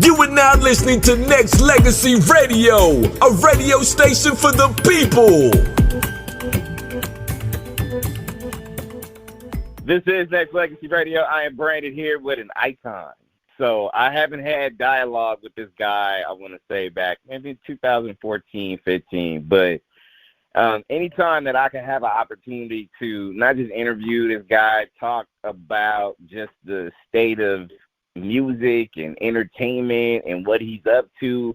You are now listening to Nexxlegacy Radio, a radio station for the people. This is Nexxlegacy Radio. I am branded here with an icon. So I haven't had dialogue with this guy, I want to say back maybe 2014, 15. But anytime that I can have an opportunity to not just interview this guy, talk about just the state of music and entertainment and what he's up to,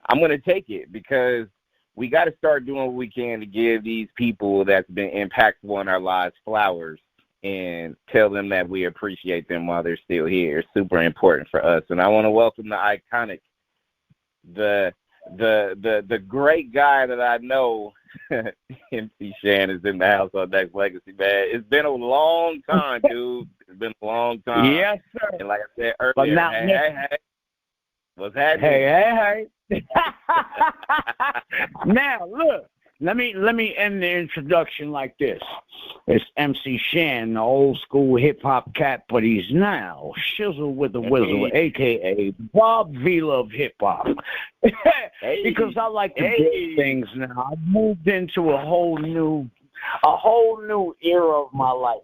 I'm going to take it, because we got to start doing what we can to give these people that's been impactful in our lives flowers and tell them that we appreciate them while they're still here. It's super important for us. And I want to welcome the iconic, the great guy that I know, MC Shan, is in the house on Nexxlegacy, man. It's been a long time, dude. It's been a long time. Yes, sir. And like I said earlier, hey. What's happening? Hey. Now, look, let me end the introduction like this. It's MC Shan, the old school hip-hop cat, but he's now Shizzle with the Wizzle, a.k.a. Bob Vila of hip-hop. Because I like to do things now. I've moved into a whole new era of my life.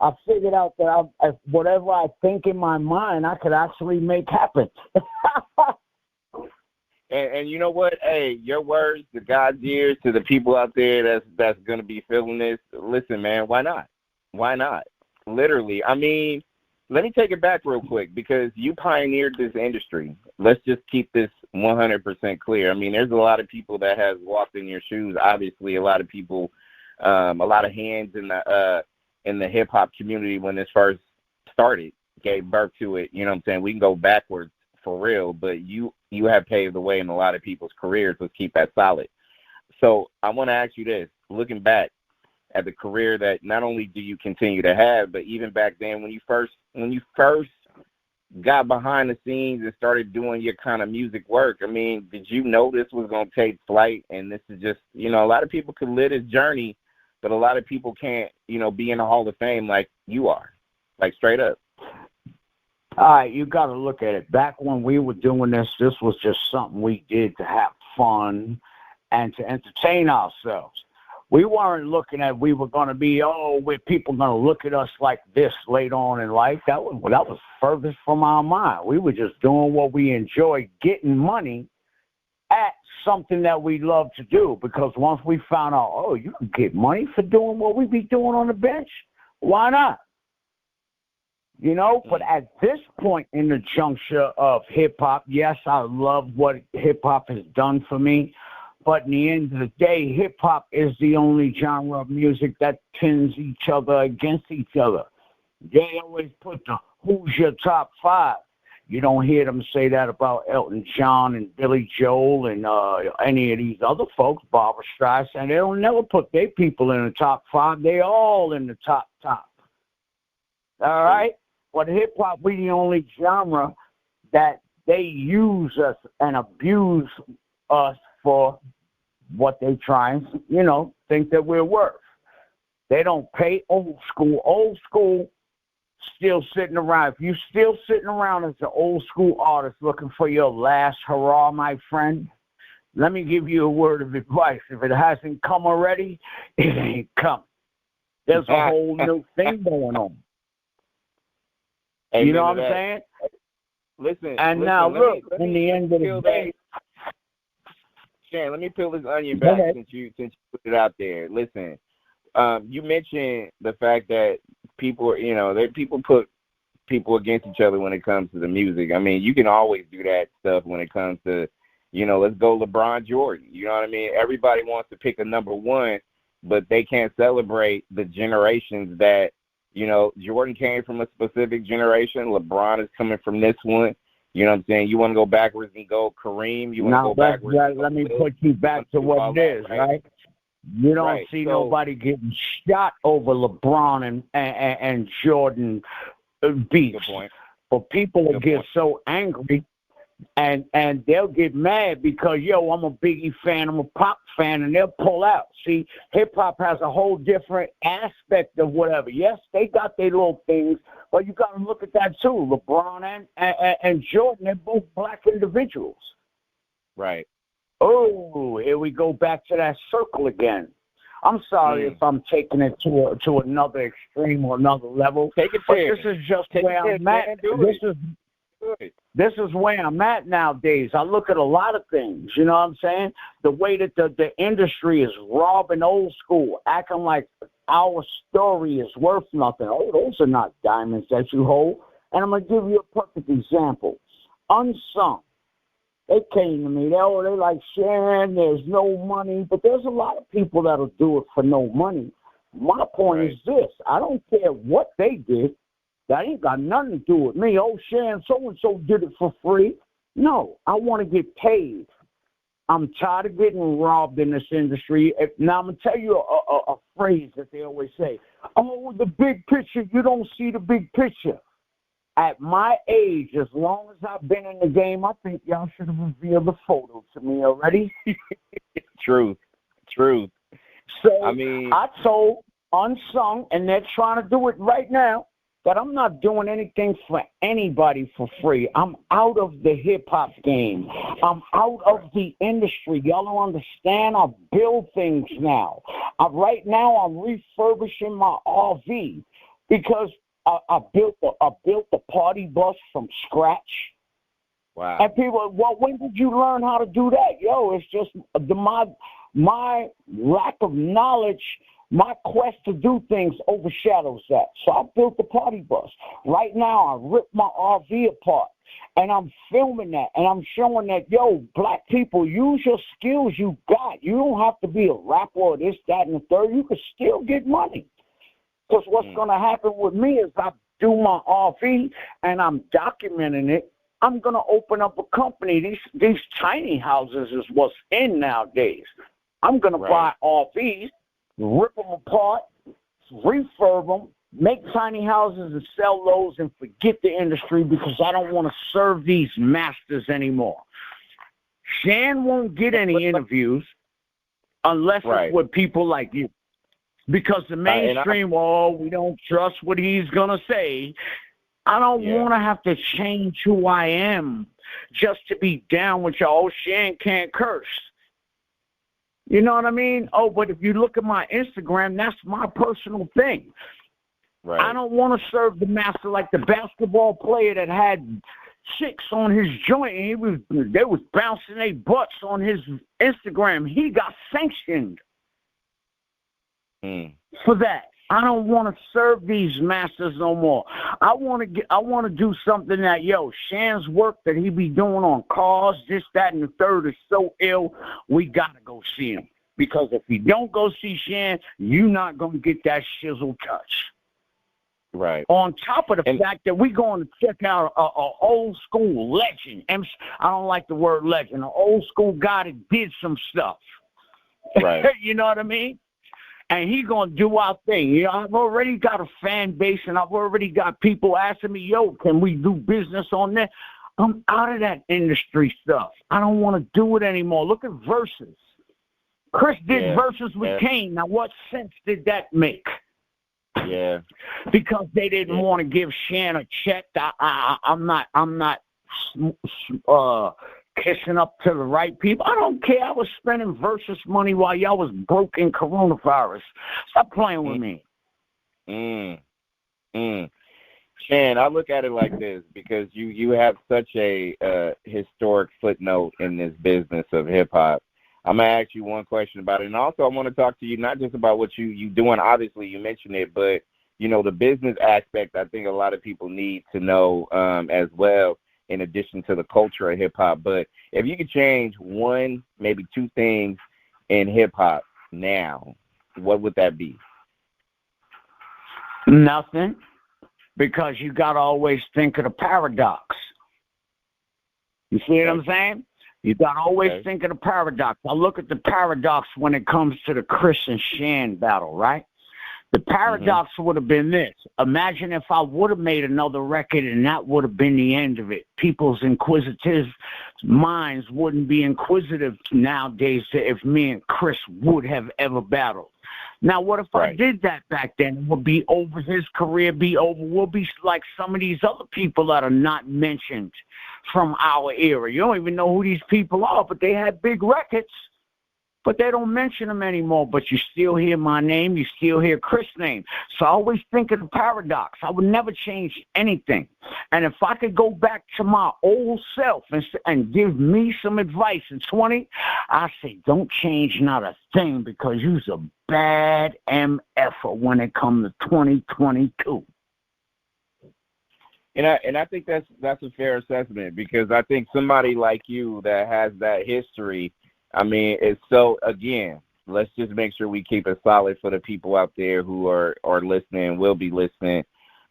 I figured out that whatever I think in my mind, I could actually make happen. And you know what? Hey, your words to God's ears, to the people out there that's going to be feeling this, listen, man, why not? Why not? Literally. I mean, let me take it back real quick, because you pioneered this industry. Let's just keep this 100% clear. I mean, there's a lot of people that has walked in your shoes. Obviously, a lot of people, a lot of hands in the hip-hop community when this first started, gave birth to it. You know what I'm saying? We can go backwards for real, but you have paved the way in a lot of people's careers. Let's keep that solid. So I want to ask you this, looking back at the career that not only do you continue to have, but even back then when you first got behind the scenes and started doing your kind of music work, I mean, did you know this was going to take flight? And this is just, a lot of people can live this journey, but a lot of people can't, be in the Hall of Fame like you are, like straight up. All right, you got to look at it. Back when we were doing this was just something we did to have fun and to entertain ourselves. We weren't looking at we were going to be, we're people going to look at us like this later on in life. That was furthest from our mind. We were just doing what we enjoyed, getting money at something that we love to do. Because once we found out, you can get money for doing what we be doing on the bench, why not? But at this point in the juncture of hip-hop, yes, I love what hip-hop has done for me, but in the end of the day, hip-hop is the only genre of music that pins each other against each other. They always put the who's your top five. You don't hear them say that about Elton John and Billy Joel and any of these other folks, Barbra Streisand. They don't never put their people in the top five. They all in the top. All right? But hip-hop, we the only genre that they use us and abuse us for what they try and, think that we're worth. They don't pay old school. Old school still sitting around. If you're still sitting around as an old school artist looking for your last hurrah, my friend, let me give you a word of advice. If it hasn't come already, it ain't coming. There's a whole new thing going on. You know what I'm saying? Listen. Now, look, in the end of the day, Shan, let me peel this onion back since you put it out there. Listen, you mentioned the fact that people, people put people against each other when it comes to the music. I mean, you can always do that stuff when it comes to, let's go LeBron Jordan. You know what I mean? Everybody wants to pick a number one, but they can't celebrate the generations that, Jordan came from a specific generation. LeBron is coming from this one. You know what I'm saying? You want to go backwards and go Kareem. You want to go backwards. Let me put you back to what it is, right? You don't see nobody getting shot over LeBron and Jordan beats. Good point. But people will get so angry and they'll get mad because, yo, I'm a Biggie fan, I'm a Pop fan, and they'll pull out. See, hip-hop has a whole different aspect of whatever. Yes, they got their little things, but you got to look at that too. LeBron and Jordan, they're both black individuals. Right. Oh, here we go back to that circle again. I'm sorry if I'm taking it to another extreme or another level. Take it there. This is just where I'm at. This is where I'm at nowadays. I look at a lot of things, you know what I'm saying? The way that the industry is robbing old school, acting like our story is worth nothing. Oh, those are not diamonds that you hold. And I'm going to give you a perfect example. Unsung. They came to me. They're like, Sharon, there's no money. But there's a lot of people that'll do it for no money. My point is this. I don't care what they did. That ain't got nothing to do with me. Oh, Sharon, so-and-so did it for free. No, I want to get paid. I'm tired of getting robbed in this industry. Now, I'm going to tell you a phrase that they always say. Oh, the big picture. You don't see the big picture. At my age, as long as I've been in the game, I think y'all should have revealed the photo to me already. Truth. So, I mean, I told Unsung, and they're trying to do it right now, that I'm not doing anything for anybody for free. I'm out of the hip-hop game. I'm out of the industry. Y'all don't understand? I build things now. Right now, I'm refurbishing my RV because I built the party bus from scratch. Wow. And people, well, when did you learn how to do that? Yo, it's just my lack of knowledge, my quest to do things overshadows that. So I built the party bus. Right now, I ripped my RV apart, and I'm filming that, and I'm showing that, yo, black people, use your skills you got. You don't have to be a rapper or this, that, and the third. You can still get money. Because what's going to happen with me is I do my RV and I'm documenting it. I'm going to open up a company. These tiny houses is what's in nowadays. I'm going to buy RVs, rip them apart, refurb them, make tiny houses and sell those and forget the industry because I don't want to serve these masters anymore. Shan won't get any interviews unless it's with people like you. Because the mainstream, we don't trust what he's going to say. I don't want to have to change who I am just to be down with y'all. Oh, Shan can't curse. You know what I mean? Oh, but if you look at my Instagram, that's my personal thing. Right. I don't want to serve the master like the basketball player that had chicks on his joint and they was bouncing their butts on his Instagram. He got sanctioned. For that. I don't want to serve these masters no more. I want to do something that, yo, Shan's work that he be doing on cars, this, that, and the third is so ill, we got to go see him. Because if you don't go see Shan, you're not going to get that shizzle touch. Right. On top of the fact that we're going to check out a old school legend. I don't like the word legend. An old school guy that did some stuff. Right. You know what I mean? And he going to do our thing. You know, I've already got a fan base, and I've already got people asking me, yo, can we do business on that? I'm out of that industry stuff. I don't want to do it anymore. Look at Versus. Chris did Versus with Kane. Now, what sense did that make? Yeah. Because they didn't want to give Shan a check. I'm not kissing up to the right people. I don't care. I was spending Versus money while y'all was broke in coronavirus. Stop playing with me. Shan, I look at it like this because you have such a historic footnote in this business of hip-hop. I'm going to ask you one question about it. And also I want to talk to you not just about what you doing. Obviously, you mentioned it, but, you know, the business aspect I think a lot of people need to know as well, in addition to the culture of hip-hop. But if you could change one, maybe two things in hip-hop now, what would that be? Nothing, because you got to always think of the paradox. You see what I'm saying? You got to always think of the paradox. I look at the paradox when it comes to the Chris and Shan battle, right? The paradox would have been this. Imagine if I would have made another record and that would have been the end of it. People's inquisitive minds wouldn't be inquisitive nowadays if me and Chris would have ever battled. Now, what if I did that back then? It would be over. His career be over. We'll be like some of these other people that are not mentioned from our era. You don't even know who these people are, but they had big records. But they don't mention them anymore. But you still hear my name. You still hear Chris' name. So I always think of the paradox. I would never change anything. And if I could go back to my old self and give me some advice in 20, I say don't change not a thing because you's a bad MFer when it comes to 2022. And I think that's a fair assessment because I think somebody like you that has that history, I mean, it's so, again, let's just make sure we keep it solid for the people out there who are listening, will be listening.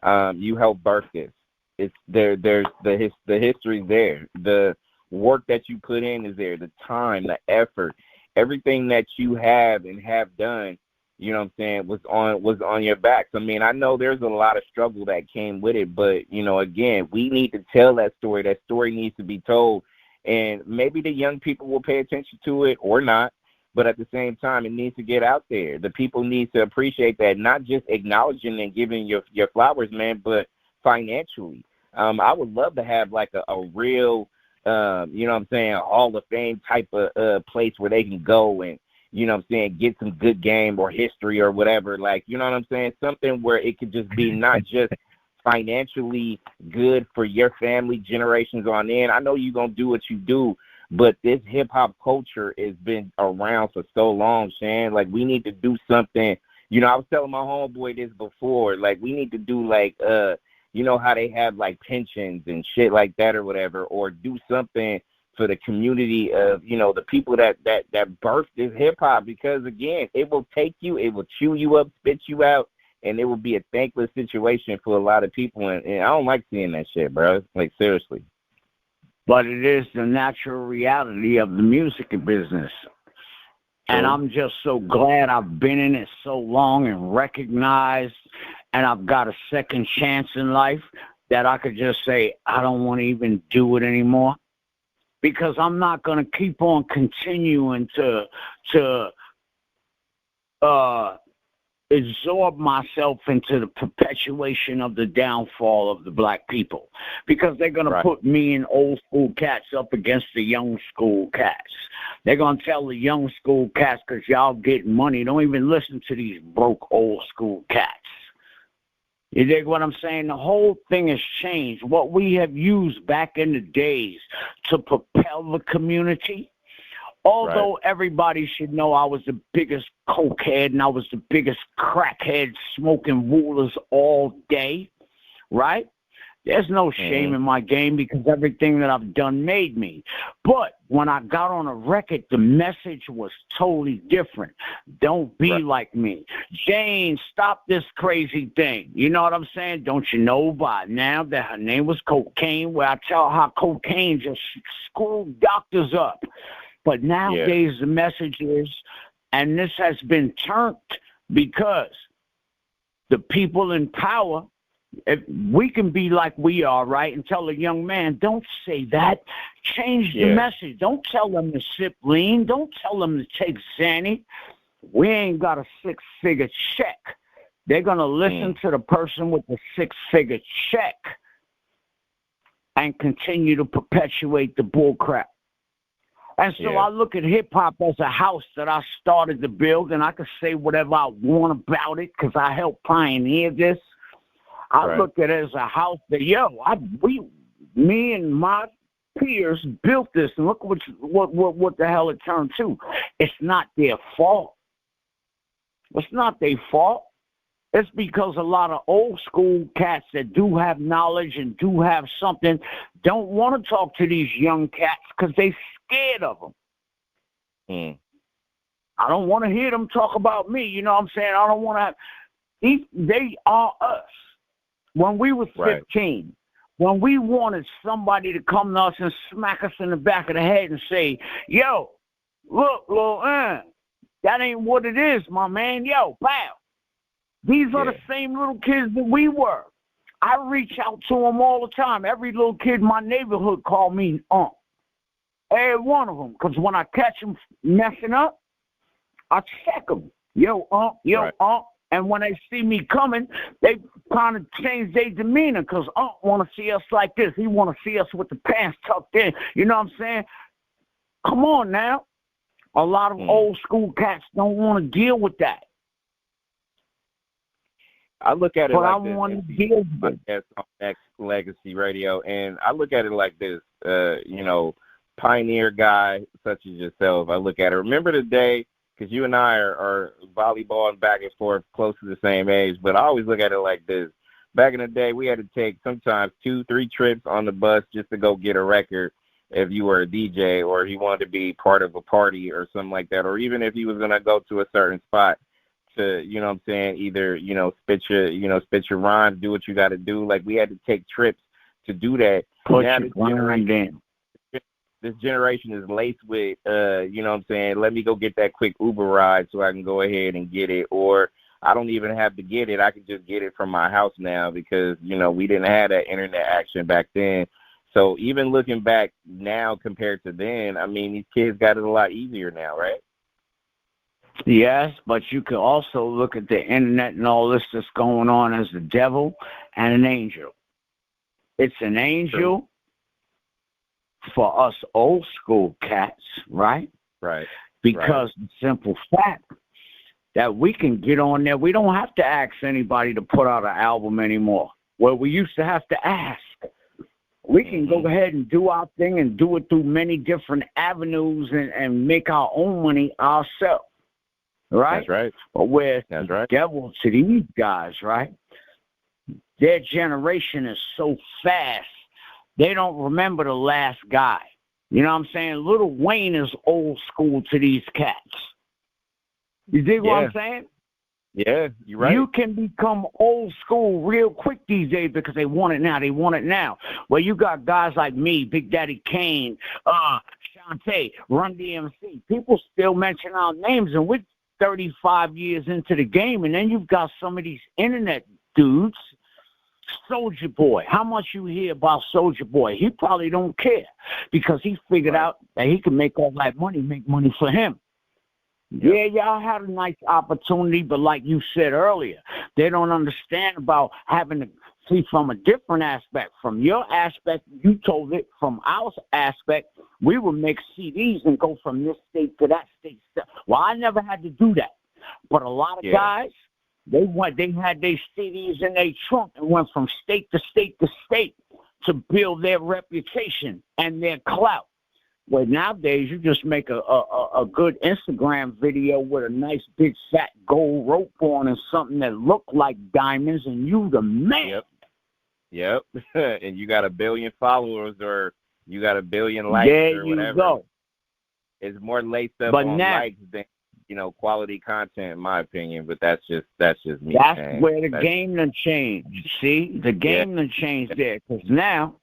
You helped birth this. It's there. There's the history there. The work that you put in is there. The time, the effort, everything that you have and have done, you know what I'm saying, was on your backs. I mean, I know there's a lot of struggle that came with it, but, you know, again, we need to tell that story. That story needs to be told. And maybe the young people will pay attention to it or not, but at the same time, it needs to get out there. The people need to appreciate that, not just acknowledging and giving your flowers, man, but financially. I would love to have like a real, you know what I'm saying, Hall of Fame type of place where they can go and, you know what I'm saying, get some good game or history or whatever. Like, you know what I'm saying, something where it could just be not just financially good for your family generations on end. I know you're going to do what you do, but this hip-hop culture has been around for so long, Shan. Like, we need to do something. You know, I was telling my homeboy this before. Like, we need to do, like, you know how they have, like, pensions and shit like that or whatever, or do something for the community of, you know, the people that birthed this hip-hop because, again, it will take you, it will chew you up, spit you out, and it will be a thankless situation for a lot of people. And I don't like seeing that shit, bro. Like, seriously. But it is the natural reality of the music business. And I'm just so glad I've been in it so long and recognized, and I've got a second chance in life that I could just say, I don't want to even do it anymore. Because I'm not going to keep on continuing to absorb myself into the perpetuation of the downfall of the black people, because they're going to put me and old school cats up against the young school cats. They're going to tell the young school cats, because y'all get money, don't even listen to these broke old school cats. You dig what I'm saying? The whole thing has changed. What we have used back in the days to propel the community, although everybody should know I was the biggest cokehead and I was the biggest crackhead smoking rulers all day, right? There's no shame in my game because everything that I've done made me. But when I got on a record, the message was totally different. Don't be like me. Jane, stop this crazy thing. You know what I'm saying? Don't you know by now that her name was Cocaine, where I tell how cocaine just screwed doctors up. But nowadays the message is, and this has been turned because the people in power, if we can be like we are, right, and tell a young man, don't say that. Change the message. Don't tell them to sip lean. Don't tell them to take Xanny. We ain't got a six-figure check. They're going to listen to the person with the six-figure check and continue to perpetuate the bullcrap. And so I look at hip-hop as a house that I started to build, and I can say whatever I want about it because I helped pioneer this. I look at it as a house that, me and my peers built this, and look what the hell it turned to. It's not their fault. It's not their fault. It's because a lot of old school cats that do have knowledge and do have something don't want to talk to these young cats because they scared of them. I don't want to hear them talk about me. You know what I'm saying? I don't want to. They are us. When we were 15, when we wanted somebody to come to us and smack us in the back of the head and say, yo, look, Lil that ain't what it is, my man. Yo, pow. These are the same little kids that we were. I reach out to them all the time. Every little kid in my neighborhood call me Unc. Every one of them. Because when I catch them messing up, I check them. Yo, Unc, Unc. And when they see me coming, they kind of change their demeanor because Unc want to see us like this. He want to see us with the pants tucked in. You know what I'm saying? Come on now. A lot of old school cats don't want to deal with that. I look at it but like I this. Want to deal with it. On Nexxlegacy Radio, and I look at it like this. Pioneer guy such as yourself. I look at it. Remember the day, because you and I are volleyballing back and forth, close to the same age. But I always look at it like this. Back in the day, we had to take sometimes 2-3 trips on the bus just to go get a record. If you were a DJ or if you wanted to be part of a party or something like that, or even if you was going to go to a certain spot to, you know what I'm saying, either, spit your rhymes, do what you got to do. Like, we had to take trips to do that. Put now your grind in. This generation is laced with, you know what I'm saying, let me go get that quick Uber ride so I can go ahead and get it. Or I don't even have to get it. I can just get it from my house now because, we didn't have that internet action back then. So even looking back now compared to then, I mean, these kids got it a lot easier now, right? Yes, but you can also look at the internet and all this that's going on as the devil and an angel. It's an angel for us old school cats, right? Right. Because the simple fact that we can get on there, we don't have to ask anybody to put out an album anymore. Well, we used to have to ask. We can go ahead and do our thing and do it through many different avenues and make our own money ourselves, right? That's right. But where's That's the right. devil to these guys, right? Their generation is so fast, they don't remember the last guy. You know what I'm saying? Lil Wayne is old school to these cats. You dig what I'm saying? Yeah, you're right. You can become old school real quick these days because they want it now. They want it now. Well, you got guys like me, Big Daddy Kane, Shantae, Run DMC. People still mention our names, and we're 35 years into the game. And then you've got some of these internet dudes. Soulja Boy. How much you hear about Soulja Boy? He probably don't care because he figured out that he can make all that money, make money for him. Yeah, y'all had a nice opportunity, but like you said earlier, they don't understand about having to see from a different aspect. From your aspect, you told it. From our aspect, we would make CDs and go from this state to that state. Well, I never had to do that. But a lot of guys, they had their CDs in their trunk and went from state to state to state to build their reputation and their clout. Well, nowadays, you just make a good Instagram video with a nice big fat gold rope on and something that look like diamonds, and you the man. Yep. And you got 1 billion followers or you got 1 billion likes there or whatever. You go. It's more laced up on likes than, quality content, in my opinion. But that's just me. That's where the game done changed. See, the game done changed there. Because now,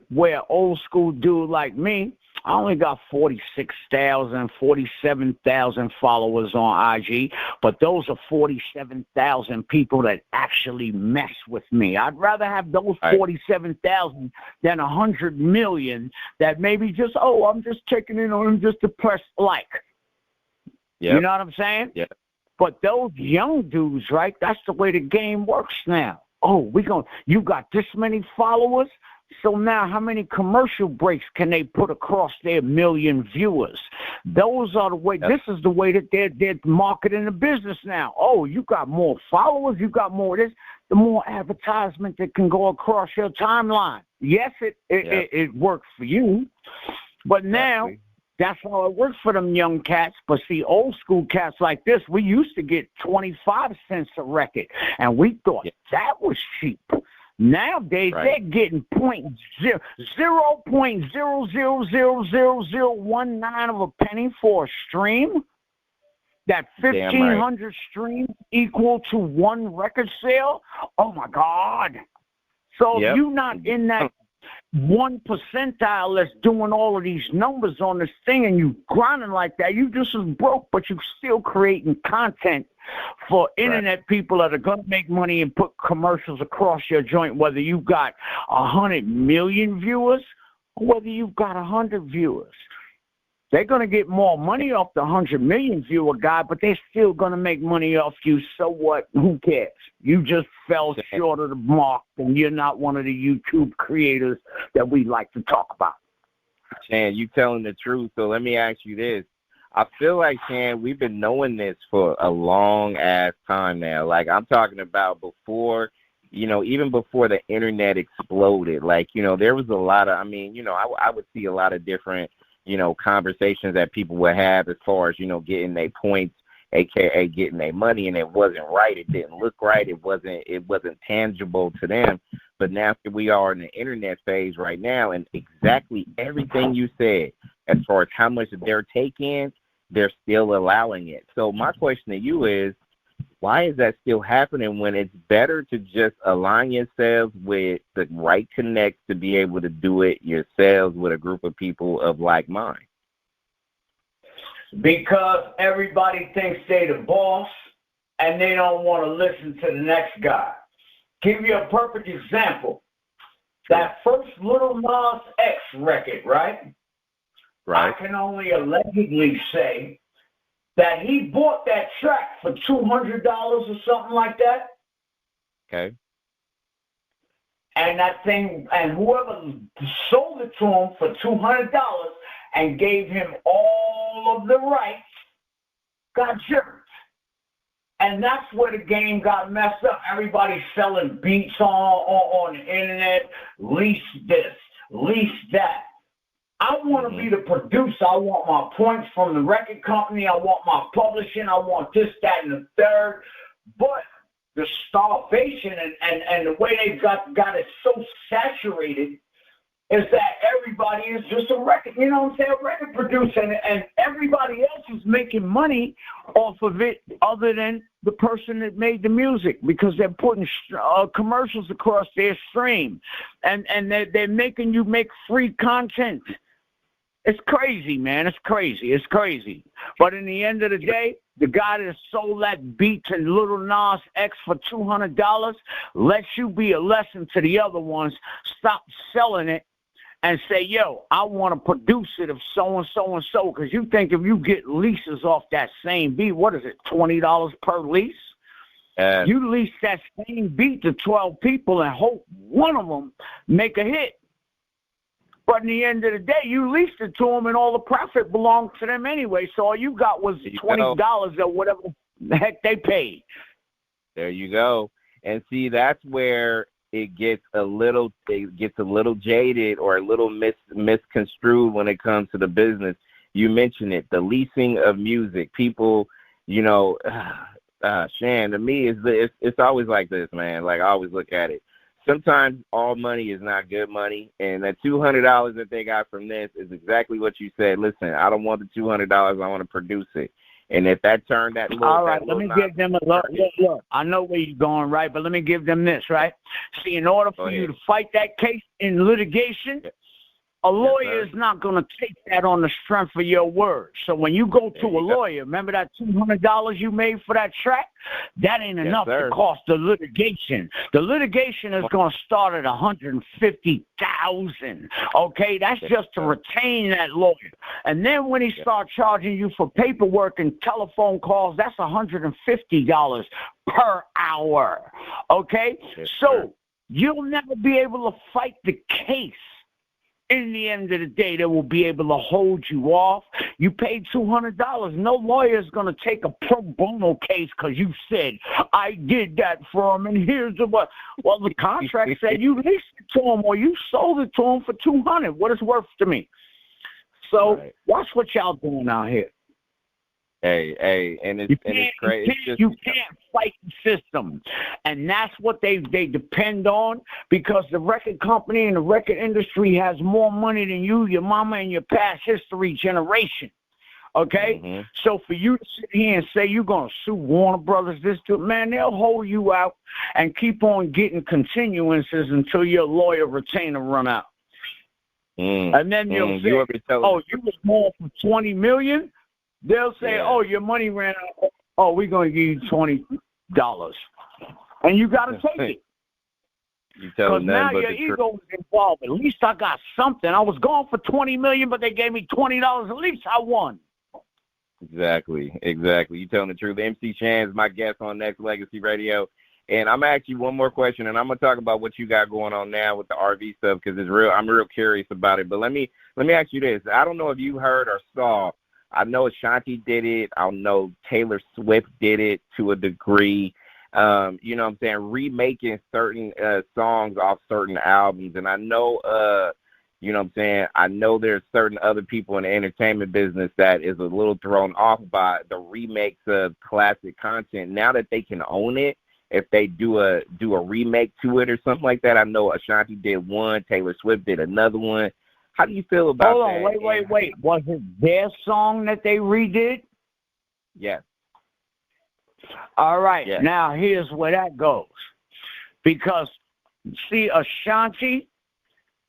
where old school dude like me, I only got 46,000, 47,000 followers on IG, but those are 47,000 people that actually mess with me. I'd rather have those 47,000 than 100 million that maybe just, I'm just checking in on them just to press like. You know what I'm saying? Yeah. But those young dudes, right, that's the way the game works now. You got this many followers, so now how many commercial breaks can they put across their 1 million viewers? Those are the way, this is the way that they're marketing the business now. You got more followers, you got more of this, the more advertisement that can go across your timeline. Yes, it worked for you, but now... That's how it works for them young cats. But see, old school cats like this, we used to get 25 cents a record, and we thought that was cheap. Nowadays, they're getting 0.0000019 of a penny for a stream. That 1,500 streams equal to one record sale. Oh my God! So if you're not in that. one percentile that's doing all of these numbers on this thing, and you grinding like that, you just as broke, but you still creating content for internet people that are going to make money and put commercials across your joint, whether you've got 100 million viewers or whether you've got 100 viewers. They're going to get more money off the 100 million viewer guy, but they're still going to make money off you. So what? Who cares? You just fell short of the mark, and you're not one of the YouTube creators that we like to talk about. Chan, you telling the truth. So let me ask you this. I feel like, Chan, we've been knowing this for a long-ass time now. Like, I'm talking about before, even before the internet exploded. Like, there was a lot of, I would see a lot of different, conversations that people would have as far as, getting their points, aka getting their money, and it wasn't right. It didn't look right. It wasn't tangible to them. But now here we are in the internet phase right now, and exactly everything you said as far as how much they're taking, they're still allowing it. So my question to you is, why is that still happening when it's better to just align yourselves with the right connects to be able to do it yourselves with a group of people of like mind? Because everybody thinks they the boss and they don't want to listen to the next guy. Give you a perfect example. That first Little Nas X record, right? I can only allegedly say that he bought that track for $200 or something like that. Okay. And that thing, and whoever sold it to him for $200 and gave him all of the rights got jerked. And that's where the game got messed up. Everybody's selling beats on the internet, lease this, lease that. I want to be the producer. I want my points from the record company. I want my publishing. I want this, that, and the third. But the starvation and the way they've got it so saturated is that everybody is just a record, a record producer, and everybody else is making money off of it other than the person that made the music, because they're putting commercials across their stream, and they're making you make free content. It's crazy, man. It's crazy. But in the end of the day, the guy that sold that beat to Little Nas X for $200 lets you be a lesson to the other ones. Stop selling it and say, yo, I want to produce it of so-and-so and so, because you think if you get leases off that same beat, what is it, $20 per lease? You lease that same beat to 12 people and hope one of them make a hit. But in the end of the day, you leased it to them, and all the profit belonged to them anyway. So all you got was $20 or whatever the heck they paid. There you go. And see, that's where it gets a little jaded or a little misconstrued when it comes to the business. You mentioned it, the leasing of music. People, Shan, to me, it's always like this, man. Like, I always look at it. Sometimes all money is not good money, and that $200 that they got from this is exactly what you said. Listen, I don't want the $200. I want to produce it. And if that turned that little... All right, let me give them a look. I know where you're going, right? But let me give them this, right? See, in order for you to fight that case in litigation, a lawyer is not going to take that on the strength of your word. So when you go to a lawyer, remember that $200 you made for that track? That ain't enough to cost the litigation. The litigation is going to start at $150,000. Okay, that's just to retain that lawyer. And then when he starts charging you for paperwork and telephone calls, that's $150 per hour. Okay, so you'll never be able to fight the case. In the end of the day, they will be able to hold you off. You paid $200. No lawyer is going to take a pro bono case because you said, I did that for him, and here's the what. Well, the contract said you leased it to him or you sold it to him for $200. What it's worth to me. So watch what y'all doing out here. Hey, and it's crazy. You can't fight the system, and that's what they depend on, because the record company and the record industry has more money than you, your mama, and your past history generation. Okay, so for you to sit here and say you're gonna sue Warner Brothers, man, they'll hold you out and keep on getting continuances until your lawyer retainer run out. And then they'll say, "Oh, you was more for $20 million." They'll say, "Oh, your money ran out. Oh, we're gonna give you $20, and you gotta take it." Because now your ego is involved. At least I got something. I was going for $20 million, but they gave me $20. At least I won. Exactly. You telling the truth. MC Shan is my guest on Nexxlegacy Radio. And I'm asking you one more question, and I'm gonna talk about what you got going on now with the RV stuff because it's real. I'm real curious about it. But let me ask you this: I don't know if you heard or saw. I know Ashanti did it. I know Taylor Swift did it to a degree. You know what I'm saying? Remaking certain songs off certain albums, and I know. You know what I'm saying? I know there's certain other people in the entertainment business that is a little thrown off by the remakes of classic content. Now that they can own it. If they do a remake to it or something like that, I know Ashanti did one, Taylor Swift did another one. How do you feel about that? Hold on, wait. Was it their song that they redid? Yes. All right. Yes. Now here's where that goes. Because see, Ashanti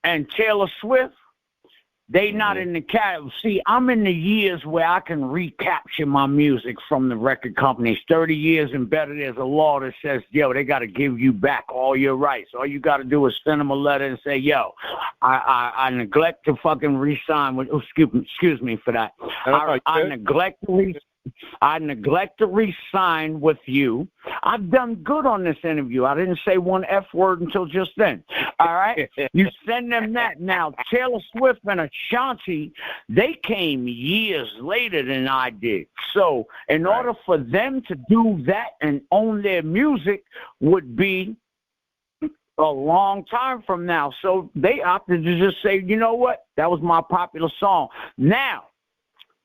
and Taylor Swift, they not in the category. See, I'm in the years where I can recapture my music from the record companies. 30 years and better, there's a law that says, yo, they got to give you back all your rights. All you got to do is send them a letter and say, yo, I neglect to fucking re-sign with, excuse me for that. I neglect to re-sign with you. I've done good on this interview. I didn't say one F word until just then. All right? You send them that. Now, Taylor Swift and Ashanti, they came years later than I did. So in order for them to do that and own their music would be a long time from now. So they opted to just say, you know what? That was my popular song. Now,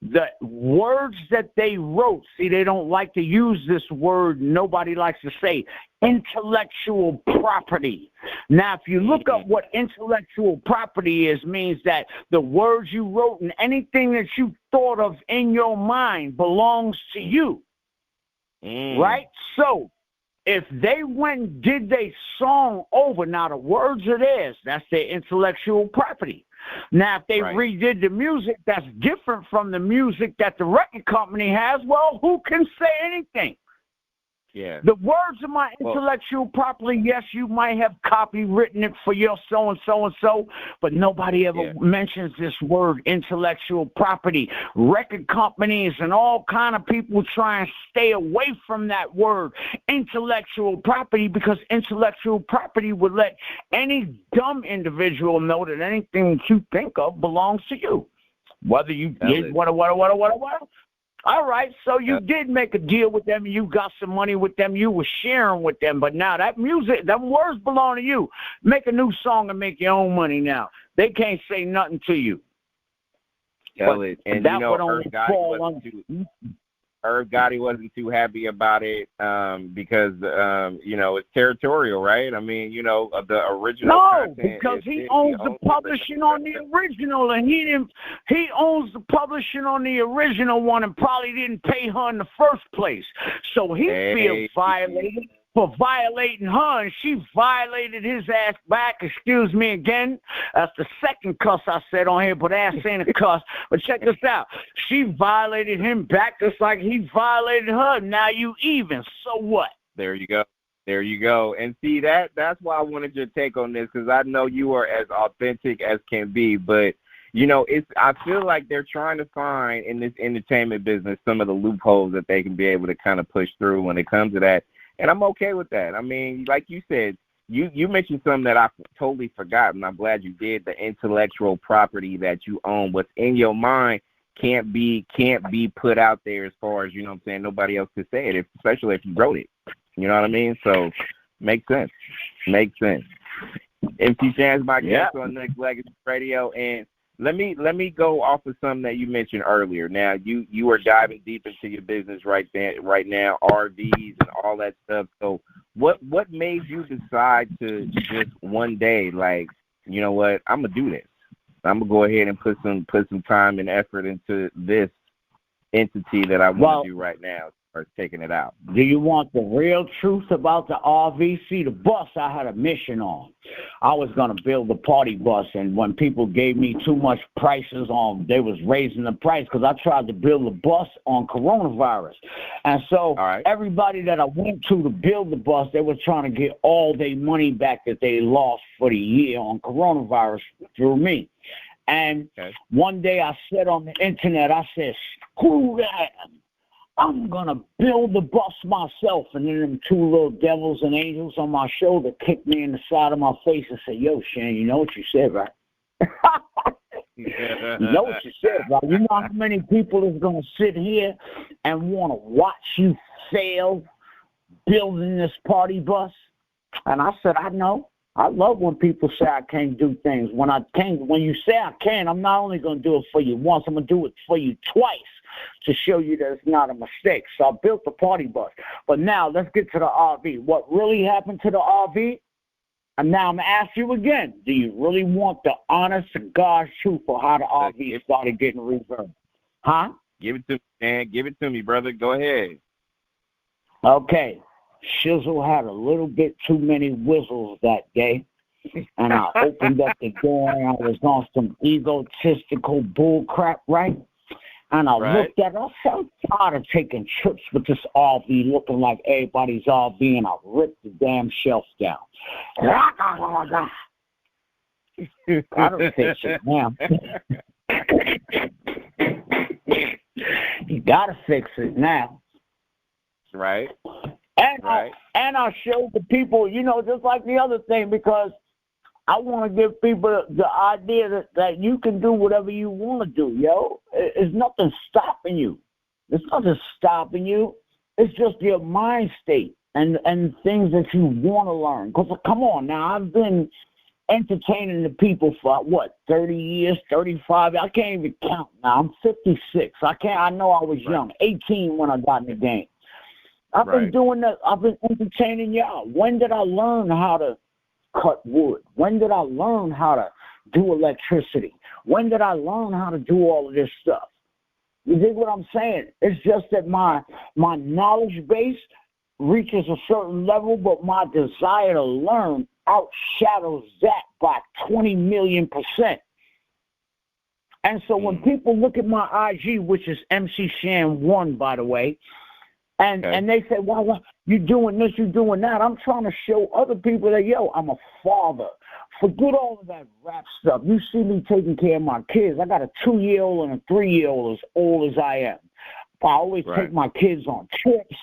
the words that they wrote, see, they don't like to use this word. Nobody likes to say intellectual property. Now, if you look up what intellectual property is, means that the words you wrote and anything that you thought of in your mind belongs to you. Right? So if they went and did their song over, now the words are theirs. That's their intellectual property. Now, if they redid the music that's different from the music that the record company has, well, who can say anything? Yeah. The words of my intellectual property, yes, you might have copywritten it for your so-and-so, but nobody ever mentions this word, intellectual property. Record companies and all kind of people try and stay away from that word, intellectual property, because intellectual property would let any dumb individual know that anything that you think of belongs to you. Whether you did what. All right, so you did make a deal with them, you got some money with them, you were sharing with them, but now that music, them words belong to you. Make a new song and make your own money now. They can't say nothing to you. Tell it. And that Irv Gotti wasn't too happy about it because, you know, it's territorial, right? I mean, you know, the original content. No, because he owns the publishing on the original, and he owns the publishing on the original one and probably didn't pay her in the first place. So he feels violated for violating her, and she violated his ass back. Excuse me again. That's the second cuss I said on here, but ass ain't a cuss. But check this out. She violated him back just like he violated her. Now you even. So what? There you go. There you go. And see, that's why I wanted your take on this, because I know you are as authentic as can be. But, you know, I feel like they're trying to find in this entertainment business some of the loopholes that they can be able to kind of push through when it comes to that. And I'm okay with that. I mean, like you said, you mentioned something that I totally forgot, and I'm glad you did. The intellectual property that you own, what's in your mind, can't be put out there as far as, you know what I'm saying, nobody else could say it, especially if you wrote it. You know what I mean? So, makes sense. MC Shan's my guest on Nexxlegacy Radio, and let me go off of something that you mentioned earlier. Now, you are diving deep into your business right now, RVs and all that stuff. So what made you decide to just one day, like, you know what, I'm gonna do this. I'm gonna go ahead and put some time and effort into this entity that I want to do right now. First taking it out. Do you want the real truth about the RV? See, the bus I had a mission on. I was going to build the party bus, and when people gave me too much prices on, they was raising the price because I tried to build the bus on coronavirus. And so everybody that I went to build the bus, they were trying to get all their money back that they lost for the year on coronavirus through me. And one day I said on the internet, I said, screw that. I'm going to build the bus myself. And then them two little devils and angels on my shoulder kicked me in the side of my face and said, yo, Shane, you know what you said, right? You know what you said, right? You know how many people is going to sit here and want to watch you fail building this party bus? And I said, I know. I love when people say I can't do things. When you say I can, I'm not only going to do it for you once, I'm going to do it for you twice to show you that it's not a mistake. So I built the party bus. But now let's get to the RV. What really happened to the RV? And now I'm going to ask you again, do you really want the honest to God's truth for how the RV started getting reversed? Huh? Give it to me, man. Give it to me, brother. Go ahead. Okay. Shizzle had a little bit too many whistles that day, and I opened up the door, and I was on some egotistical bull crap, right? And I looked at it. I said, I'm tired of taking trips with this RV looking like everybody's RV, and I ripped the damn shelf down. I don't fix it now. You got to fix it now. Right. And I showed the people, just like the other thing, because I want to give people the idea that you can do whatever you want to do, yo. There's nothing stopping you. There's nothing stopping you. It's just your mind state and things that you want to learn. Because, come on, now, I've been entertaining the people for, 30 years, 35 years? I can't even count now. I'm 56. I know I was young, 18 when I got in the game. I've been doing that. I've been entertaining y'all. When did I learn how to cut wood? When did I learn how to do electricity? When did I learn how to do all of this stuff? You dig what I'm saying? It's just that my knowledge base reaches a certain level, but my desire to learn outshadows that by 20 million%. And so when people look at my IG, which is MC Shan 1, by the way, and they say, well, you doing this, you doing that. I'm trying to show other people that, yo, I'm a father. Forget all of that rap stuff. You see me taking care of my kids. I got a 2-year-old and a 3-year-old as old as I am. I always take my kids on trips.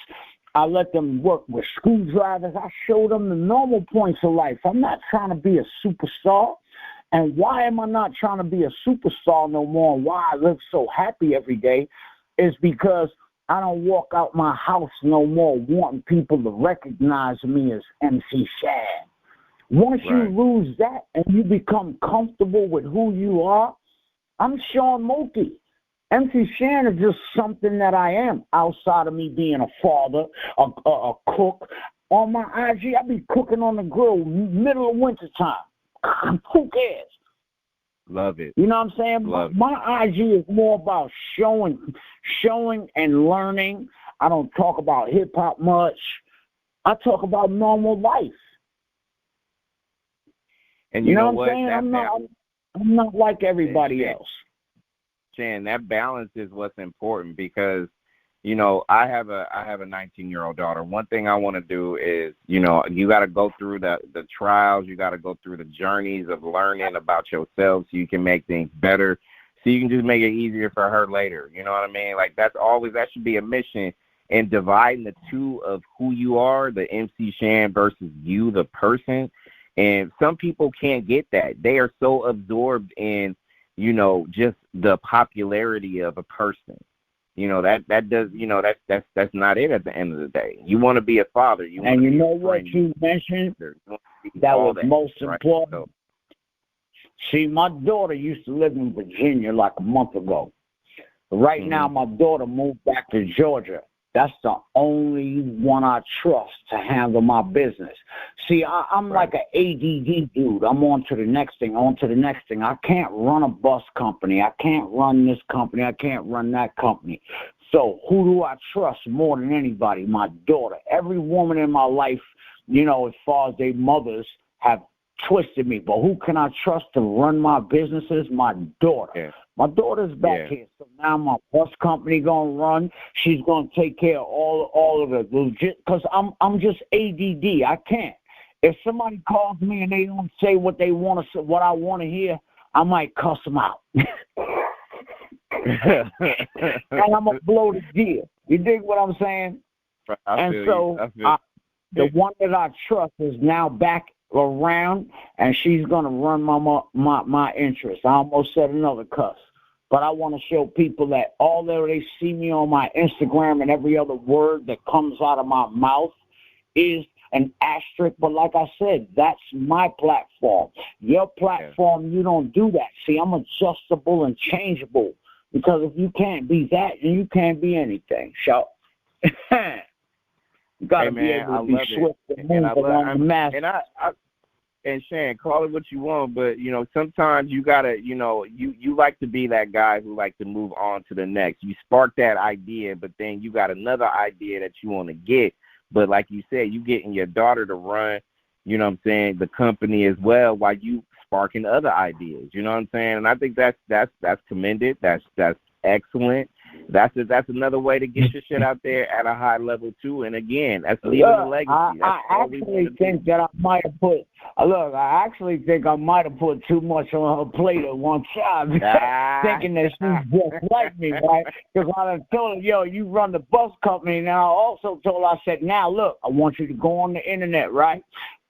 I let them work with screwdrivers. I show them the normal points of life. I'm not trying to be a superstar. And why am I not trying to be a superstar no more, and why I live so happy every day is because I don't walk out my house no more wanting people to recognize me as MC Shan. Once you lose that and you become comfortable with who you are, I'm Sean Mulkey. MC Shan is just something that I am outside of me being a father, a cook. On my IG, I be cooking on the grill middle of winter time. Who cares? Love it. You know what I'm saying? My IG is more about showing and learning. I don't talk about hip-hop much. I talk about normal life. And you know what I'm saying? I'm not like everybody else. Shan, that balance is what's important because, I have a 19-year-old daughter. One thing I want to do is, you got to go through the trials. You got to go through the journeys of learning about yourself so you can make things better, so you can just make it easier for her later. You know what I mean? Like, that should be a mission. And dividing the two of who you are, the MC Shan versus you, the person. And some people can't get that. They are so absorbed in, just the popularity of a person. That does, that's not it at the end of the day. You want to be a father. You know what you mentioned? That was most important. So, see, my daughter used to live in Virginia like a month ago. Right now, my daughter moved back to Georgia. That's the only one I trust to handle my business. See, I'm like an ADD dude. I'm on to the next thing, I can't run a bus company. I can't run this company. I can't run that company. So who do I trust more than anybody? My daughter. Every woman in my life, you know, as far as their mothers have twisted me. But who can I trust to run my businesses? My daughter. Yeah. My daughter's back here. So now my bus company going to run. She's going to take care of all of the legit, because I'm just ADD. I can't. If somebody calls me and they don't say what they want to, what I want to hear, I might cuss them out. And I'm going to blow the deal. You dig what I'm saying? The one that I trust is now back around, and she's going to run my interest. I almost said another cuss. But I want to show people that although they see me on my Instagram and every other word that comes out of my mouth is an asterisk, but like I said, that's my platform. Your platform, you don't do that. See, I'm adjustable and changeable, because if you can't be that, then you can't be anything. So you got to be able to be swift and move along the mass. And Shan, call it what you want, but, you know, sometimes you got to, you know, you like to be that guy who like to move on to the next. You spark that idea, but then you got another idea that you want to get. But like you said, you getting your daughter to run, you know what I'm saying, the company as well, while you sparking other ideas, you know what I'm saying? And I think that's commended. That's excellent. That's another way to get your shit out there at a high level too. And again, that's leaving a legacy. I actually think that I might have put too much on her plate at one time, thinking that she's just like me, right? Because I told her, yo, you run the bus company. And I also told her, I said, now look, I want you to go on the internet, right?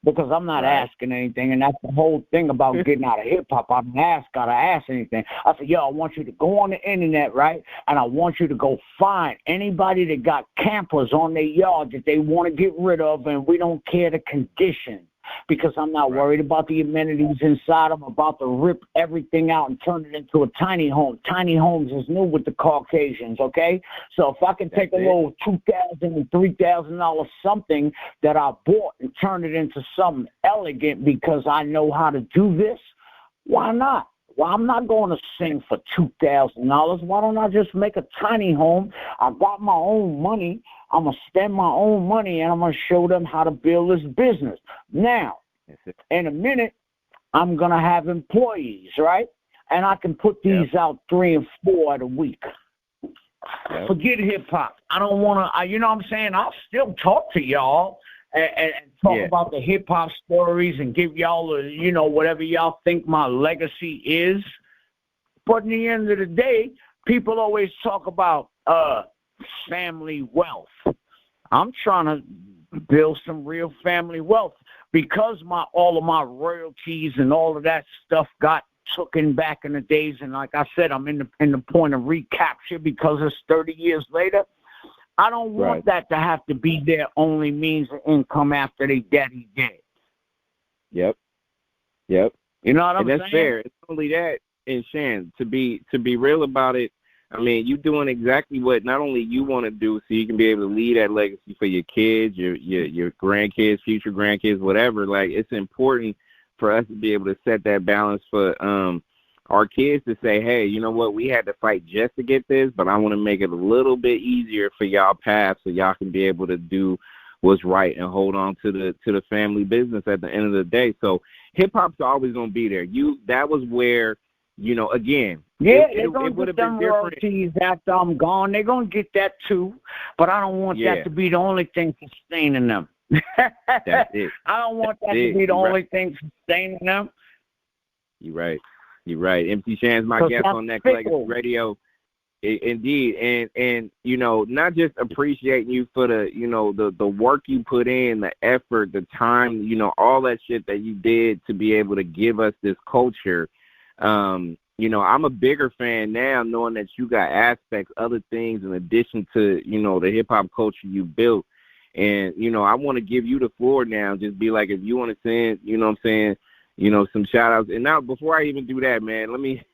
Because I'm not asking anything, and that's the whole thing about getting out of hip-hop. I don't gotta ask anything. I said, yo, I want you to go on the internet, right, and I want you to go find anybody that got campers on their yard that they want to get rid of, and we don't care the condition, because I'm not worried about the amenities inside. I'm about to rip everything out and turn it into a tiny home. Tiny homes is new with the Caucasians, okay? So if I can take a little $2,000 and $3,000 something that I bought and turn it into something elegant because I know how to do this, why not? Well, I'm not going to sing for $2,000. Why don't I just make a tiny home? I got my own money. I'm going to spend my own money, and I'm going to show them how to build this business. Now, in a minute, I'm going to have employees, right? And I can put these out 3 and 4 a week. Forget hip-hop. I don't want to, you know what I'm saying? I'll still talk to y'all and talk about the hip-hop stories and give y'all, you know, whatever y'all think my legacy is. But in the end of the day, people always talk about family wealth. I'm trying to build some real family wealth, because all of my royalties and all of that stuff got taken back in the days. And like I said, I'm in the point of recapture, because it's 30 years later. I don't want that to have to be their only means of income after they daddy dead. Yep. You know what I'm saying? That's fair. It's only that, and Shan, to be real about it, I mean, you doing exactly what not only you want to do, so you can be able to leave that legacy for your kids, your grandkids, future grandkids, whatever. Like, it's important for us to be able to set that balance for our kids to say, hey, you know what, we had to fight just to get this, but I want to make it a little bit easier for y'all path, so y'all can be able to do what's right and hold on to the family business at the end of the day. So hip hop's always gonna be there. That was where, you know, again. They're going to get them royalties after I'm gone. They're going to get that too, but I don't want that to be the only thing sustaining them. That's it. I don't want that to be the only thing sustaining them. You're right. MC Shan's my guest on Nexxlegacy Radio. Indeed. And, you know, not just appreciating you for the, you know, the work you put in, the effort, the time, you know, all that shit that you did to be able to give us this culture. You know, I'm a bigger fan now knowing that you got aspects, other things in addition to, you know, the hip-hop culture you built. And, you know, I want to give you the floor now. Just be like, if you want to send, you know what I'm saying, you know, some shout-outs. And now, before I even do that, man, let me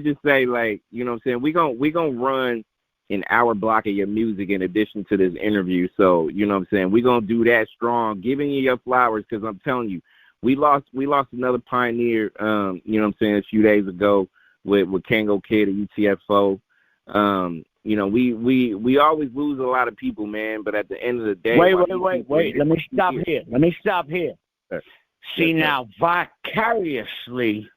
just say, like, you know what I'm saying, we gonna run an hour block of your music in addition to this interview. So, you know what I'm saying, we're going to do that strong, giving you your flowers, because I'm telling you, we lost another pioneer, you know what I'm saying, a few days ago with Kango Kid at UTFO. we always lose a lot of people, man. But at the end of the day, wait. Let me stop here. Sure. See, now, vicariously,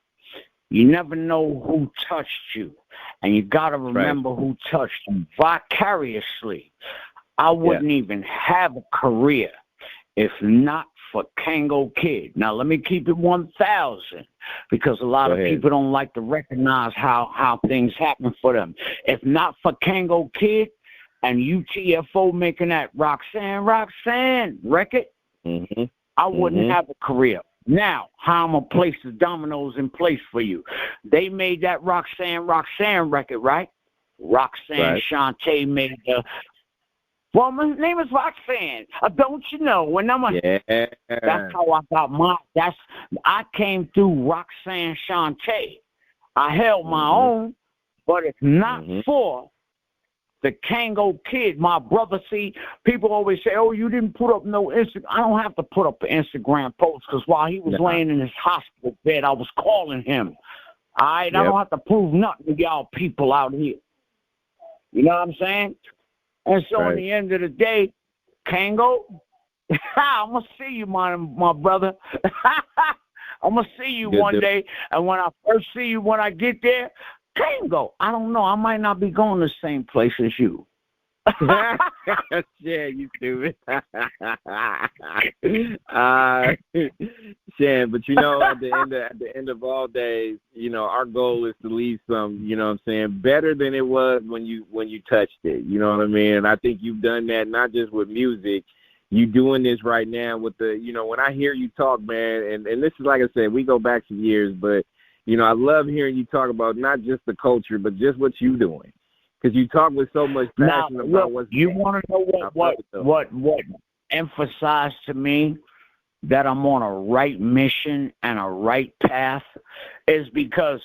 you never know who touched you. And you got to remember who touched you. Vicariously, I wouldn't even have a career if not for Kango Kid. Now, let me keep it 1,000 because a lot of people don't like to recognize how things happen for them. If not for Kango Kid and UTFO making that Roxanne record, I wouldn't have a career. Now, how I'm going to place the dominoes in place for you. They made that Roxanne record, right? Roxanne Shante made the... Well, my name is Roxanne. Don't you know? When I'm that's how I got I came through Roxanne Shante. I held my own, but if not for the Kango Kid, my brother, see, people always say, oh, you didn't put up no Instagram. I don't have to put up an Instagram post because while he was laying in his hospital bed, I was calling him. All right? I don't have to prove nothing to y'all people out here. You know what I'm saying? And so in the end of the day, Kango, I'm going to see you, my brother. I'm going to see you one day. And when I first see you, when I get there, Kango, I don't know. I might not be going the same place as you. Yeah, you stupid. Shan, but at the end of all days, our goal is to leave some, better than it was when you touched it. You know what I mean? And I think you've done that not just with music. You doing this right now with the, when I hear you talk, man, and this is, like I said, we go back some years, but I love hearing you talk about not just the culture, but just what you doing. Because you talk with so much passion about what's... You want to know what emphasized to me that I'm on a right mission and a right path is because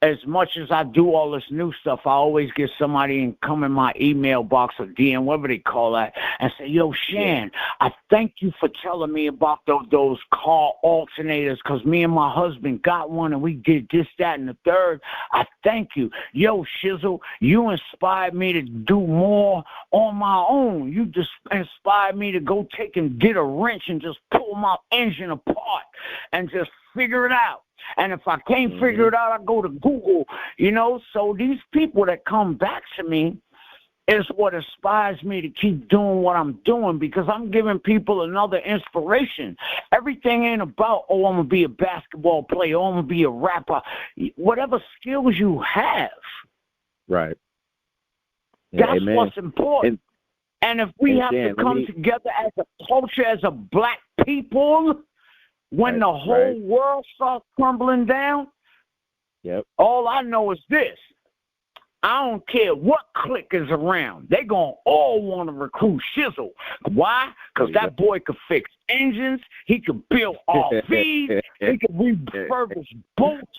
as much as I do all this new stuff, I always get somebody and come in my email box or DM, whatever they call that, and say, yo, Shan, I thank you for telling me about those car alternators because me and my husband got one and we did this, that, and the third. I thank you. Yo, Shizzle, you inspired me to do more on my own. You just inspired me to go take and get a wrench and just pull my engine apart and just figure it out. And if I can't figure it out, I go to Google, So these people that come back to me is what inspires me to keep doing what I'm doing because I'm giving people another inspiration. Everything ain't about, I'm going to be a basketball player, I'm going to be a rapper. Whatever skills you have. Right. Yeah, that's what's important. And if we have to come together as a culture, as a black people... When the whole world starts crumbling down, all I know is this. I don't care what clique is around. They're going to all want to recruit Shizzle. Why? Because that boy could fix engines. He could build RVs. He could refurbish boats.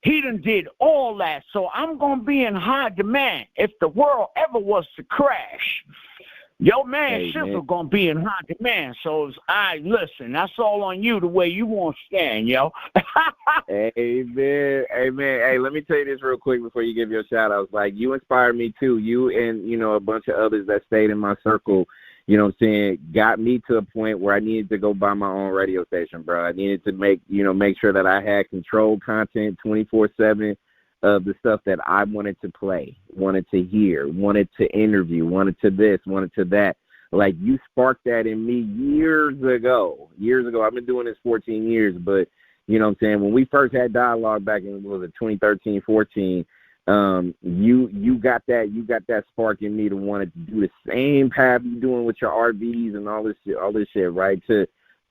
He done did all that. So I'm going to be in high demand if the world ever was to crash. Yo, man, Shizzle gonna be in high demand. So, listen, that's all on you the way you want to stand, yo. Amen. Hey, let me tell you this real quick before you give your shout-outs. Like, you inspired me, too. You and, a bunch of others that stayed in my circle, got me to a point where I needed to go buy my own radio station, bro. I needed to make sure that I had controlled content 24/7. Of the stuff that I wanted to play, wanted to hear, wanted to interview, wanted to this, wanted to that. Like, you sparked that in me years ago. I've been doing this 14 years, but, when we first had dialogue back in, 2013, 14, you got that spark in me to want to do the same path you're doing with your RVs and all this shit, right? To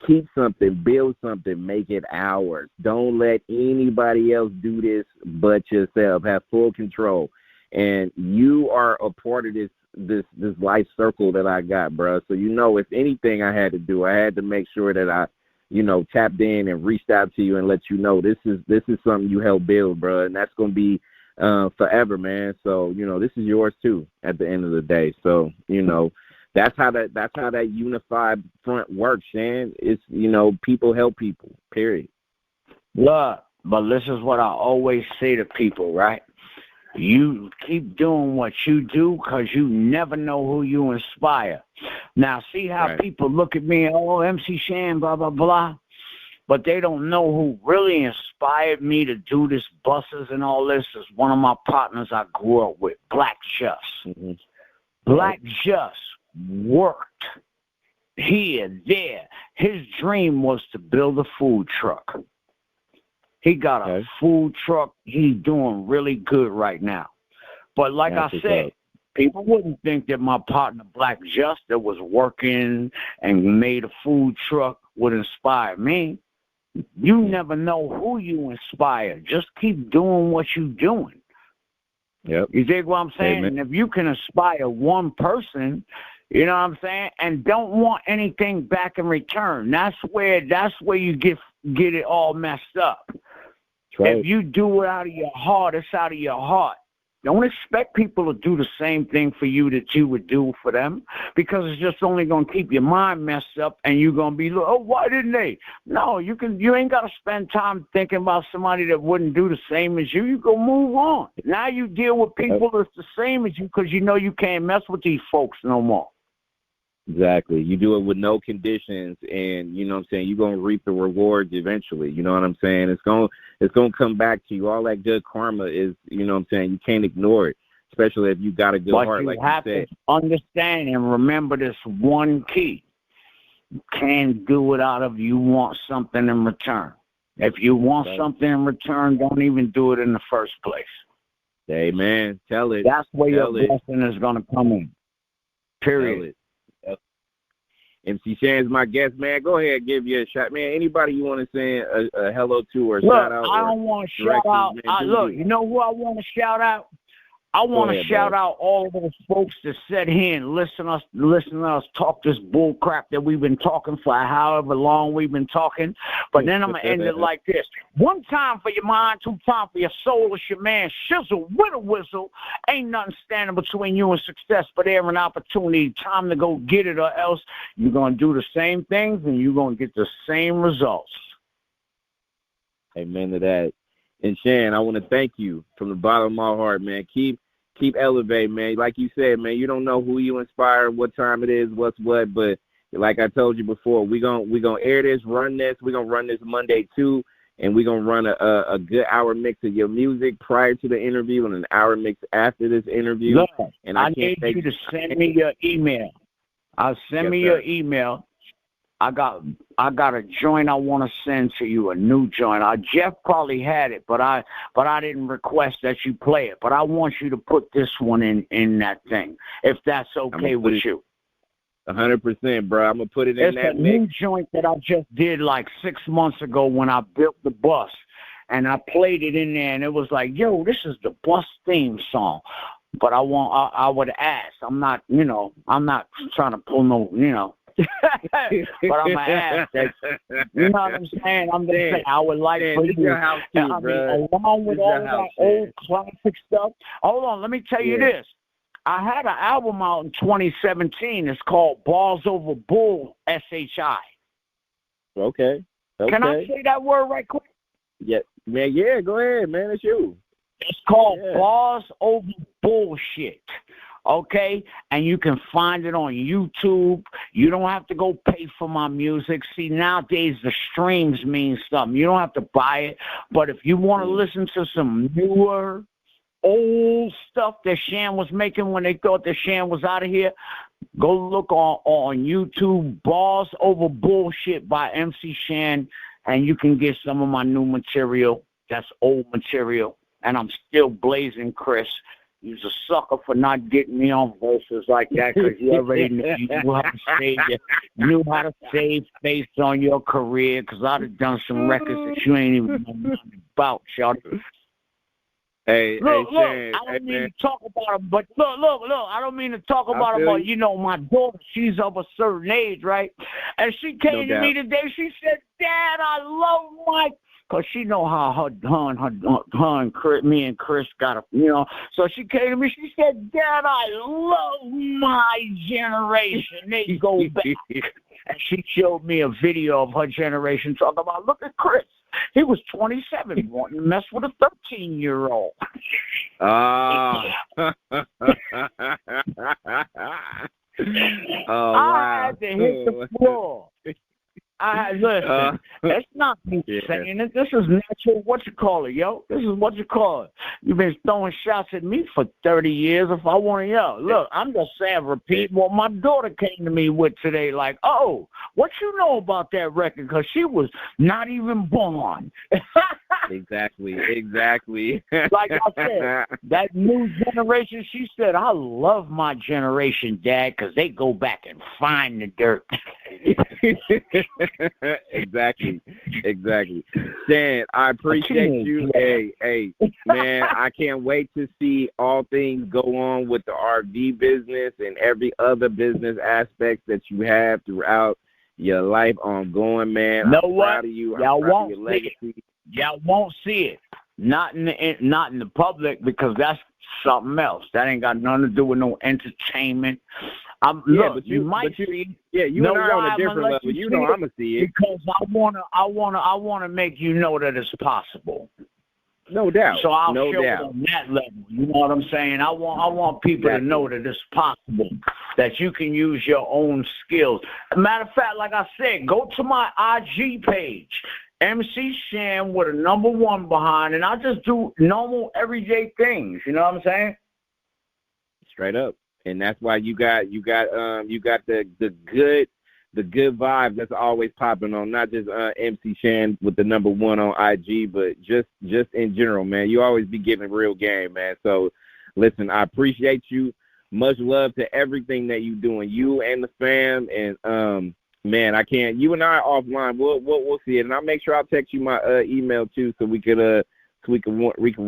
keep something, build something, make it ours. Don't let anybody else do this but yourself. Have full control. And you are a part of this life circle that I got, bro. So, if anything I had to do, I had to make sure that I, tapped in and reached out to you and let you know this is something you helped build, bro. And that's going to be forever, man. So, this is yours too at the end of the day. So, that's how that unified front works, Shan. It's, people help people, period. Look, but this is what I always say to people, right? You keep doing what you do because you never know who you inspire. Now, see how people look at me, oh, MC Shan, blah, blah, blah. But they don't know who really inspired me to do this buses and all this is one of my partners I grew up with, Black Just. Mm-hmm. Black Just worked here, there. His dream was to build a food truck. He got a food truck. He's doing really good right now. But like I said, people wouldn't think that my partner, Black Just, that was working and made a food truck would inspire me. You never know who you inspire. Just keep doing what you're doing. Yep. You dig what I'm saying? Amen. And if you can inspire one person, you know what I'm saying, and don't want anything back in return, that's where you get it all messed up. Right. If you do it out of your heart, it's out of your heart. Don't expect people to do the same thing for you that you would do for them, because it's just only going to keep your mind messed up, and you're going to be, oh, why didn't they? No, you ain't got to spend time thinking about somebody that wouldn't do the same as you. You go move on. Now you deal with people that's the same as you because you know you can't mess with these folks no more. Exactly. You do it with no conditions, and you know what I'm saying, you're going to reap the rewards eventually. You know what I'm saying? It's going to come back to you. All that good karma is, you know what I'm saying, you can't ignore it, especially if you got a good heart, like you said. You have to understand and remember this one key. You can't do it out of you want something in return. If you want something in return, don't even do it in the first place. Amen. Tell it. That's where your blessing is going to come in. Period. Tell it. MC Shan's my guest, man. Go ahead, give you a shot, man. Anybody you want to say a hello to or shout out? I don't want to shout out. Look, you know who I want to shout out? I want to shout out all of those folks that sit here and listen to us talk this bull crap that we've been talking for however long we've been talking. But then I'm going to end it like this. One time for your mind, two time for your soul. It's your man Shizzle with a whistle. Ain't nothing standing between you and success, but there an opportunity. Time to go get it, or else you're going to do the same things and you're going to get the same results. Amen to that. And Shan, I want to thank you from the bottom of my heart, man. Keep elevating, man. Like you said, man, you don't know who you inspire, what time it is, what's what, but like I told you before, we're gonna air this, run this. We're gonna run this Monday too, and we're gonna run a good hour mix of your music prior to the interview and an hour mix after this interview. Look, and I need you to send me your email. Send me your email. I got a joint I want to send to you, a new joint. Jeff probably had it, but I didn't request that you play it. But I want you to put this one in that thing, if that's okay with you. 100%, bro. I'm gonna put it in that mix. It's a new joint that I just did like 6 months ago when I built the bus, and I played it in there, and it was like, yo, this is the bus theme song. But I would ask. I'm not trying to pull no, but I'm going to ask that, you know what I'm saying? I'm just saying, I would like for you, along with all of that old classic stuff. Hold on, let me tell you this. I had an album out in 2017. It's called Balls Over Bull, SHI. Okay. Can I say that word right quick? Yeah, man. Yeah, go ahead, man. It's you. It's called Balls Over Bullshit. Okay, and you can find it on YouTube. You don't have to go pay for my music. See, nowadays the streams mean something. You don't have to buy it. But if you want to listen to some newer, old stuff that Shan was making when they thought that Shan was out of here, go look on YouTube, Balls Over Bullshit by MC Shan, and you can get some of my new material. That's old material, and I'm still blazing Chris. You're a sucker for not getting me on verses like that because you already knew how to save face on your career, because I'd have done some records that you ain't even know nothing about, shawty. Look, I don't mean to talk about them, but look, I don't mean to talk about them, but, my daughter, she's of a certain age, right? And she came to me today, she said, Dad, I love Mike. Because she know how her and Chris, me and Chris got a, So she came to me, she said, Dad, I love my generation. They go back. And she showed me a video of her generation talking about, look at Chris. He was 27, wanting to mess with a 13-year-old. Oh. Oh, I had to hit the floor. Listen, it's not me saying it. This is natural. What you call it, yo? This is what you call it. You've been throwing shots at me for 30 years. If I want to, look, I'm just saying, repeat what my daughter came to me with today. Like, oh, what you know about that record? Because she was not even born. Exactly. Like I said, that new generation, she said, I love my generation, Dad, because they go back and find the dirt. Exactly. Stan, I appreciate you. Hey, man, I can't wait to see all things go on with the RV business and every other business aspect that you have throughout your life ongoing, man. Know I'm what? proud of you. Y'all I'm proud won't of your legacy. Y'all won't see it. Not in the public, because that's something else. That ain't got nothing to do with no entertainment. Look, you might see. Yeah, you and I on a different level. You know I'm gonna see it because I wanna make you know that it's possible. No doubt. So I'll no show doubt. it on that level. You know what I'm saying? I want people to know that it's possible, that you can use your own skills. Matter of fact, like I said, go to my IG page, MC Shan with a #1 behind, and I just do normal everyday things. You know what I'm saying? Straight up. And that's why you got the good vibe that's always popping on, not just MC Shan with the #1 on IG, but just in general, man. You always be giving real game, man. So listen, I appreciate you. Much love to everything that you doing, you and the fam. And man, I can't. You and I are offline. We'll see it, and I'll make sure I'll text you my email too, so we can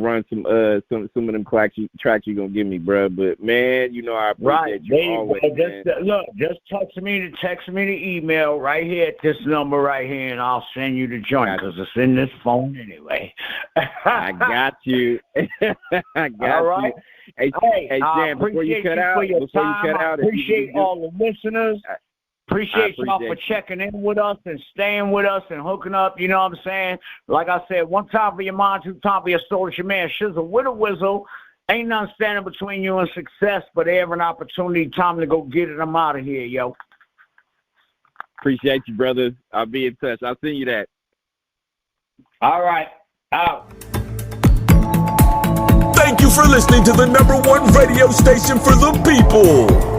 run some of them tracks you're gonna give me, bro. But man, you know I appreciate you always. Just text me the email right here at this number right here, and I'll send you the joint because it's in this phone anyway. I got you. I got all right. you. Hey, Sam, before you cut out, appreciate all the listeners. Appreciate y'all for checking in with us and staying with us and hooking up. You know what I'm saying? Like I said, one time for your mind, two time for your soul. It's your man Shizzle with a Whizzle. Ain't nothing standing between you and success, but every opportunity, time to go get it. I'm out of here, yo. Appreciate you, brother. I'll be in touch. I'll send you that. All right. Out. Thank you for listening to the #1 radio station for the people.